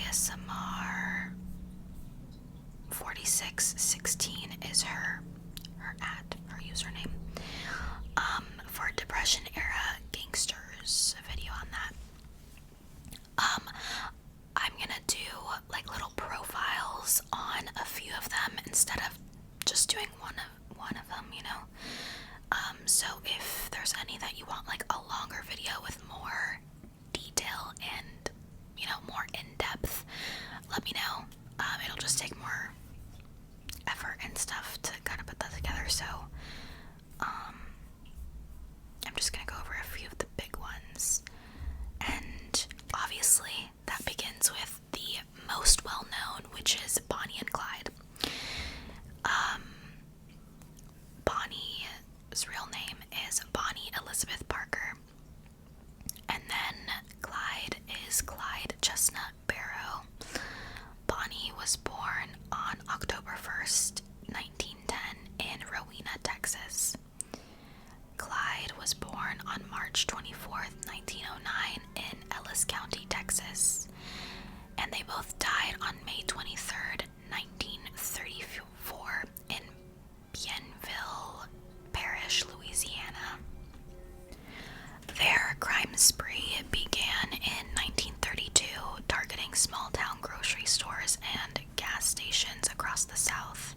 ASMR 4616 is her username. For Depression era gangsters, a video on that. I'm gonna do like little profiles on a few of them instead of just doing one of them, you know. So if there's any that you want like a longer video with more detail and, you know, more in-depth, let me know. It'll just take more effort and stuff to kind of put that together, so I'm just gonna go over a few of the big ones. And obviously that begins with the most well-known, which is Bonnie and Clyde. Bonnie's real name is Bonnie Elizabeth Parker, and then Clyde is Clyde Chestnut Barrow. Bonnie was born on October 1st, 1910 in Rowena, Texas. Clyde was born on March 24th, 1909 in Ellis County, Texas. And they both died on May 23rd, 1934 in Bienville Parish, Louisiana. Their crime spree began in 1932, targeting small-town grocery stores and gas stations across the South.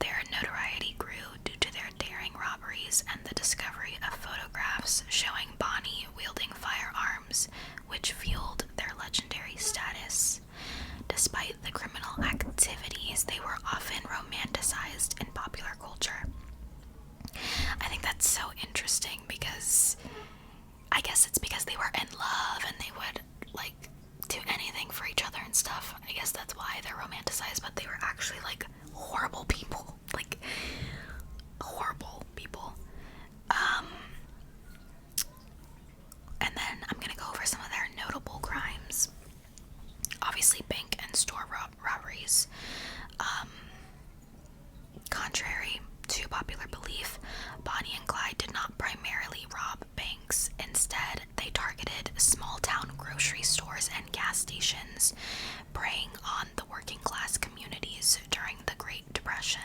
Their notoriety grew due to their daring robberies and the discovery of photographs showing Bonnie wielding firearms, which fueled their legendary status. Despite the criminal activities, they were often romanticized in popular culture. I think that's so interesting because I guess it's because they were in love and they would like do anything for each other and stuff. I guess that's why they're romanticized, but they were actually like horrible people. Like horrible people. And then I'm gonna go over some of their notable crimes. Obviously bank and store robberies. Contrary to popular belief, Bonnie and Clyde did not primarily rob banks. Instead, they targeted small-town grocery stores and gas stations, preying on the working-class communities during the Great Depression.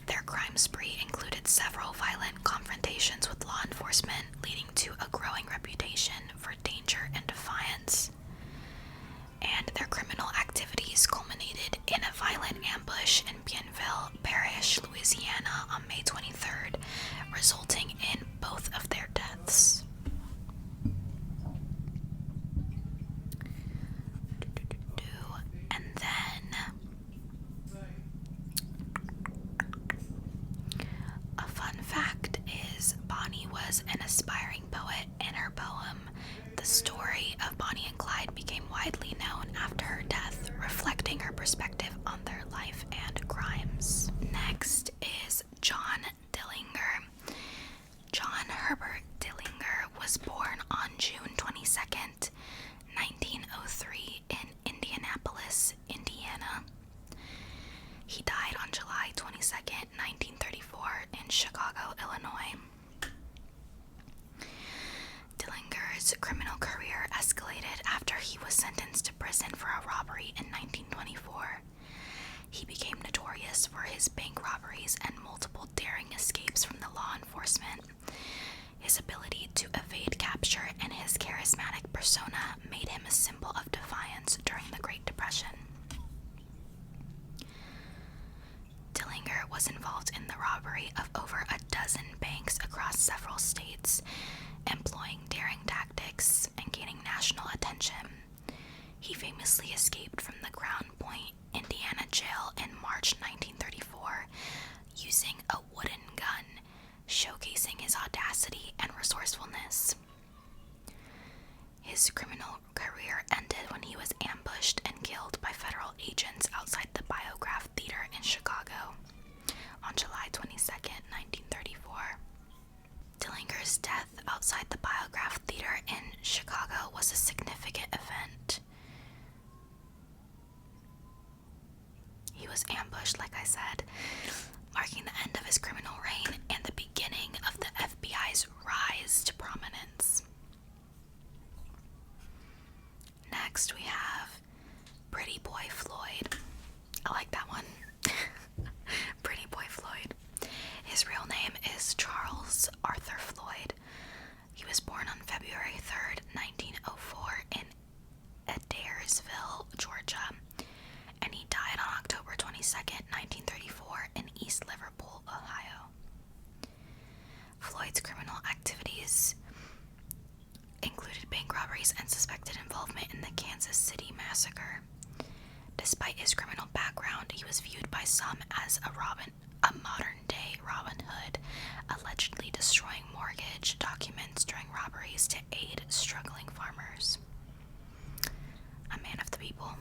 Their crime spree included several violent confrontations with law enforcement, leading to a growing reputation for danger and defiance. And their criminal activities culminated in a violent ambush in Bienville Parish, Louisiana on May 23rd, resulting in both of their deaths. And then a fun fact is Bonnie was an aspiring poet. In her poem, The Story of Bonnie and Clyde became widely known after her death, reflecting her perspective on their life and crimes. Next is John Dillinger. John Herbert Dillinger was born on June 22nd, 1903 in Indianapolis, Indiana. He died on July 22nd, 1934 in Chicago, Illinois. Dillinger's criminal career escalated after he was sentenced to prison for a robbery in 1924. He became notorious for his bank robberies and multiple daring escapes from the law enforcement. His ability to evade capture and his charismatic persona made him a symbol of defiance during the Great Depression. Dillinger was involved in the robbery of over a dozen banks across several states, employing daring tactics and gaining national attention. He famously escaped from the Crown Point, Indiana jail in March 1934 using a wooden gun, showcasing his audacity and resourcefulness. His criminal career ended when he was ambushed and killed by federal agents outside the Biograph Theater in Chicago on July 22nd, 1934. Dillinger's death outside the Biograph Theater in Chicago was a significant event. He was ambushed, like I said, marking the end of his criminal reign and the beginning of the FBI's rise to prominence. I like that one. Pretty Boy Floyd. His real name is Charles Arthur Floyd. He was born on February 3rd, 1904 in Adairsville, Georgia, and he died on October 22nd, 1934 in East Liverpool, Ohio. Floyd's criminal activities included bank robberies and suspected involvement in the Kansas City massacre. Despite his criminal background, he was viewed by some as a modern-day Robin Hood, allegedly destroying mortgage documents during robberies to aid struggling farmers. A man of the people.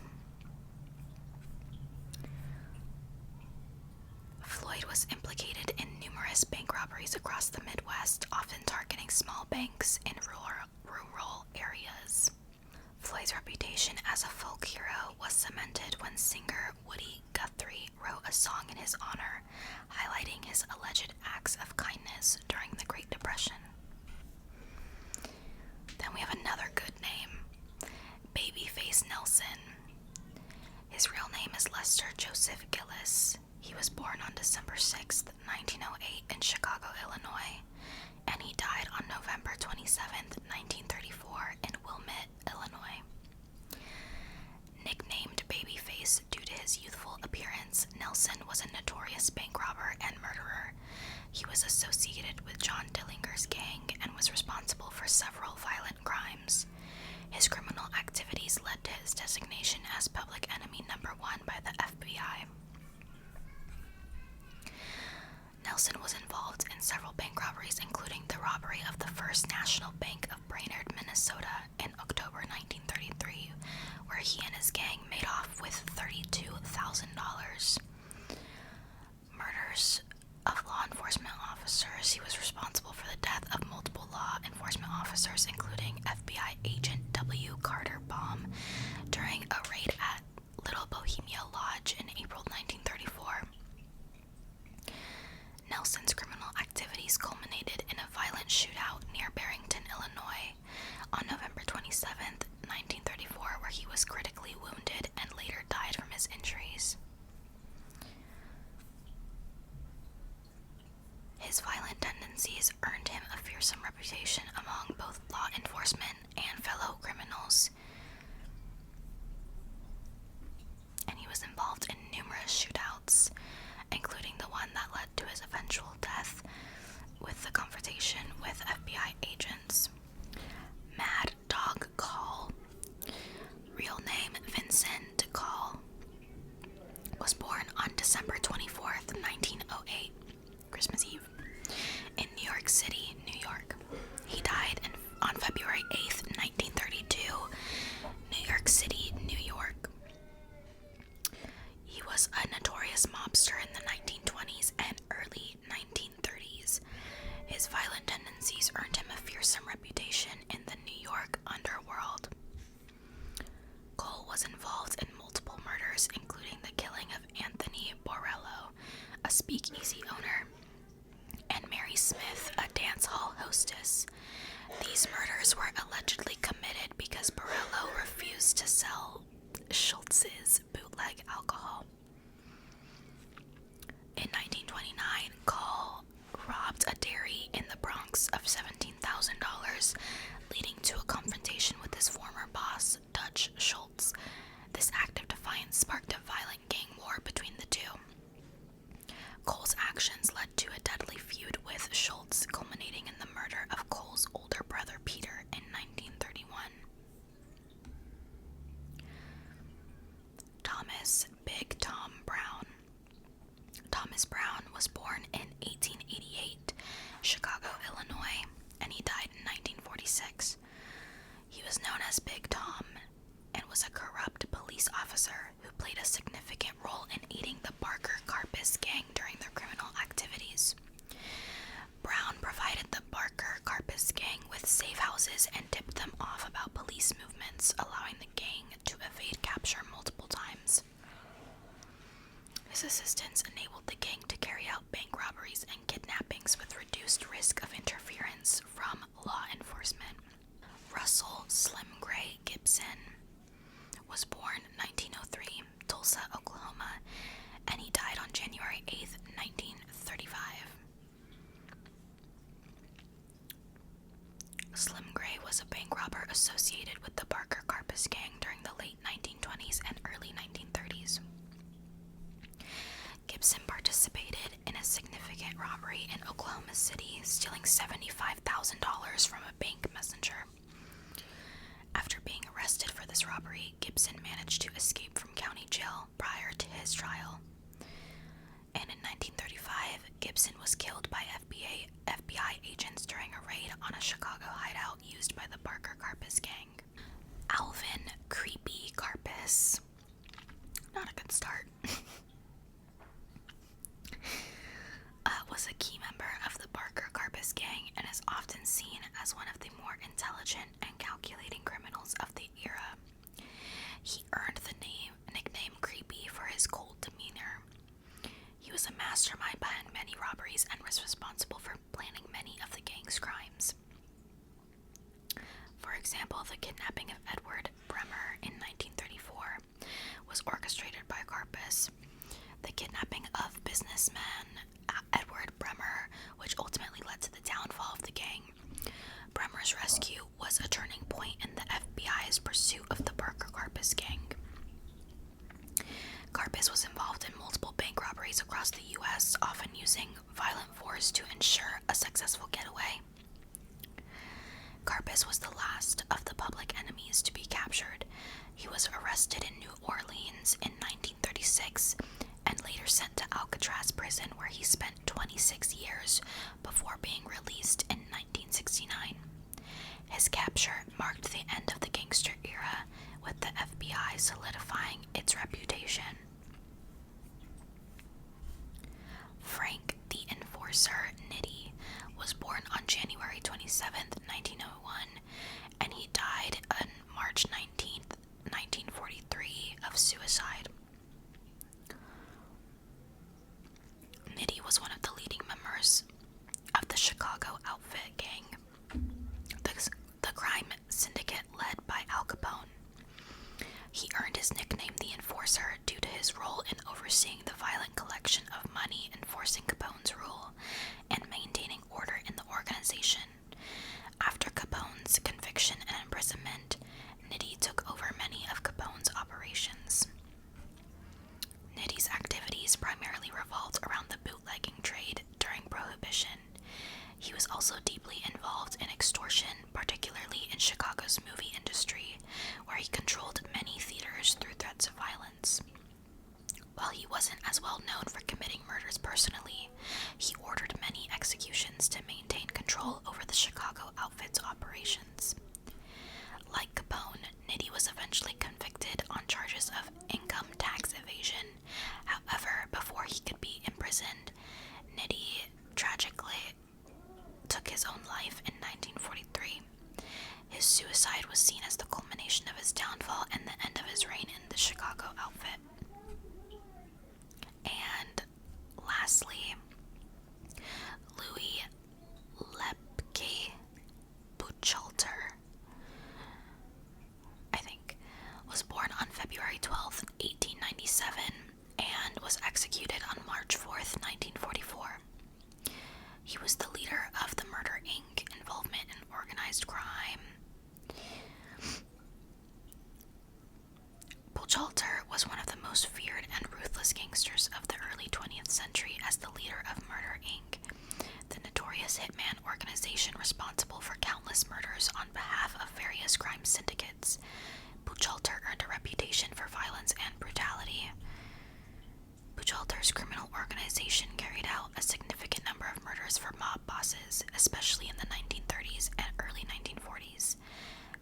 Floyd was implicated in numerous bank robberies across the Midwest, often targeting small banks in rural areas. Floyd's reputation as a folk hero was cemented when singer Woody Guthrie wrote a song in his honor, highlighting his alleged acts of kindness during the Great Depression. Then we have another good name, Babyface Nelson. His real name is Lester Joseph Gillis. He was born on December 6th, 1908 in Chicago, Illinois, and he died on November 27th, 1934 in Wilmette, Illinois. Nicknamed Babyface due to his youthful appearance, Nelson was a notorious bank robber and murderer. He was associated with John Dillinger's gang and was responsible for several violent crimes. His criminal activities led to his designation as public enemy number 1 by the FBI. Nelson was involved in several bank robberies, including the robbery of the First National Bank of Brainerd, Minnesota in October 1933, where he and his gang made off with $32,000. Murders of law enforcement officers. He was responsible for the death of multiple law enforcement officers, including FBI agent W. Carter Baum, during a raid at Little Bohemia Lodge in April 1934. Nelson's criminal activities culminated in a violent shootout near Barrington, Illinois, on November 27th, 1934, where he was critically wounded and later died from his injuries. His violent tendencies earned him a fearsome reputation among both law enforcement and fellow criminals, and he was involved in numerous shootouts, including the one that led to his eventual death with the confrontation with FBI agents. Mad Dog Coll, real name Vincent Coll, was born on December 24th, 1908, Christmas Eve, in New York City, New York. He died on February 8th, 1932, New York City, New York. He was a notorious mobster in the 1920s and early 1930s. His violent tendencies earned him a fearsome reputation in the New York underworld. Cole was involved in multiple murders, including the killing of Anthony Borello, a speakeasy owner, and Mary Smith, a dance hall hostess. These murders were allegedly committed because Borello refused to sell Schultz's bootleg alcohol. In 1929, Cole robbed a dairy in the Bronx of $17,000, leading to a confrontation with his former boss, Dutch Schultz. This act of defiance sparked a violent gang war between the two. Cole's actions led to a deadly feud with Schultz, culminating in the murder of Cole's older brother Peter in 1931. Thomas Big Tom Brown. Thomas Brown was born in 1888, Chicago, Illinois, and he died in 1946. He was known as Big Tom and was a corrupt police officer who played a significant role in aiding the Barker Karpis gang during their criminal activities. Brown provided the Barker Karpis gang with safe houses and tipped them off about police movements, allowing the gang to evade capture multiple times. His assistance enabled the gang to carry out bank robberies and kidnappings with reduced risk of interference from law enforcement. Russell Slim Gray Gibson was born 1903, Tulsa, Oklahoma, robbery in Oklahoma City, stealing $75,000 from a bank messenger. After being arrested for this robbery, Gibson managed to escape from county jail prior to his trial. And in 1935, Gibson was killed by FBI agents during a raid on a Chicago hideout used by the Barker Karpis gang. Alvin Karpis. Not a good start. Was a key member of the Barker Karpis gang and is often seen as one of the more intelligent and calculating criminals of the era. He earned the nickname Creepy for his cold demeanor. He was a mastermind behind many robberies and was responsible for planning many of the gang's crimes. For example, the kidnapping of Edward Bremer in 1934 was orchestrated by Karpis. The kidnapping of businessman Edward Bremer, which ultimately led to the downfall of the gang. Bremer's rescue was a turning point in the FBI's pursuit of the Barker Karpis gang. Karpis was involved in multiple bank robberies across the U.S., often using violent force to ensure a successful getaway. Karpis was the last of the public enemies to be captured. He was arrested in New Orleans in 1936 and later sent to Alcatraz prison, where he spent 26 years before being released in 1969. His capture marked the end of the gangster era, with the FBI solidifying its reputation. Frank the Enforcer Nitti was born on January 27, 1901, and he died on March 19, 1943, of suicide. Nitti was one of the leading members of the Chicago Outfit gang, the crime syndicate led by Al Capone. He earned his nickname the Enforcer due to his role in overseeing the violent collection of money, enforcing Capone's rule, and maintaining order in the organization. After Capone's conviction and imprisonment, Nitti took over many of Capone's operations. Nitti's activities primarily revolved around the bootlegging trade during Prohibition. He was also deeply involved in extortion, particularly in Chicago's movie industry, where he controlled many theaters through threats of violence. While he wasn't as well known for committing murders personally, he ordered many executions to maintain control over the Chicago Outfit's operations. Like Capone, Nitti was eventually convicted on charges of income tax evasion. However, before he could be imprisoned, Nitti tragically took his own life in 1943. His suicide was seen as the culmination of his downfall and the end of his reign in the Chicago Outfit. And lastly, Louis Lepke Buchalter, I think, was born on February 12, 1897, and was executed on March 4th, 1944. He was the leader of the Murder, Inc. involvement in organized crime. Buchalter was one of the most feared and ruthless gangsters of the early 20th century as the leader of Murder, Inc., the notorious hitman organization responsible for countless murders on behalf of various crime syndicates. Buchalter earned a reputation for violence and brutality. Buchalter's criminal organization carried out a significant number of murders for mob bosses, especially in the 1930s and early 1940s.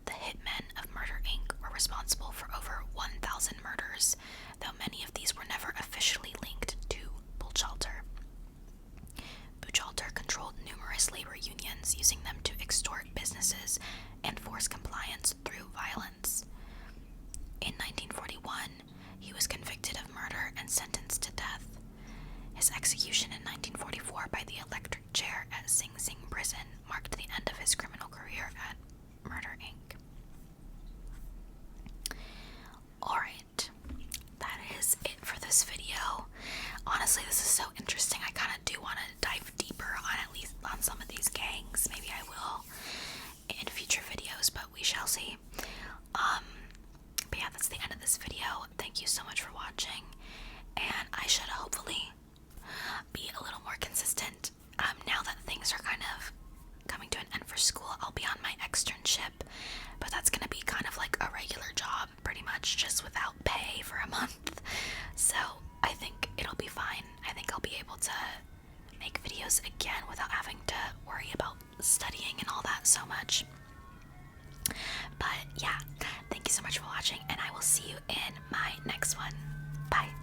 The hitmen of Murder, Inc. were responsible for over 1,000 murders, though many of these were never officially linked to Buchalter. Buchalter controlled numerous labor unions, using them to extort businesses and force compliance through violence. In 1941, he was convicted of murder and sentenced to death. His execution in 1944 by the electric chair at Sing Sing prison marked the end of his criminal career at Murder, Inc. Alright, that is it for this video. Honestly, this is so interesting. I kind of do want to dive deeper on at least on some of these gangs. Maybe I will in future videos, but we shall see. But yeah, that's the end of this video. Thank you so much for watching, and I should hopefully be a little more consistent make videos again without having to worry about studying and all that so much. But yeah, thank you so much for watching, and I will see you in my next one. Bye.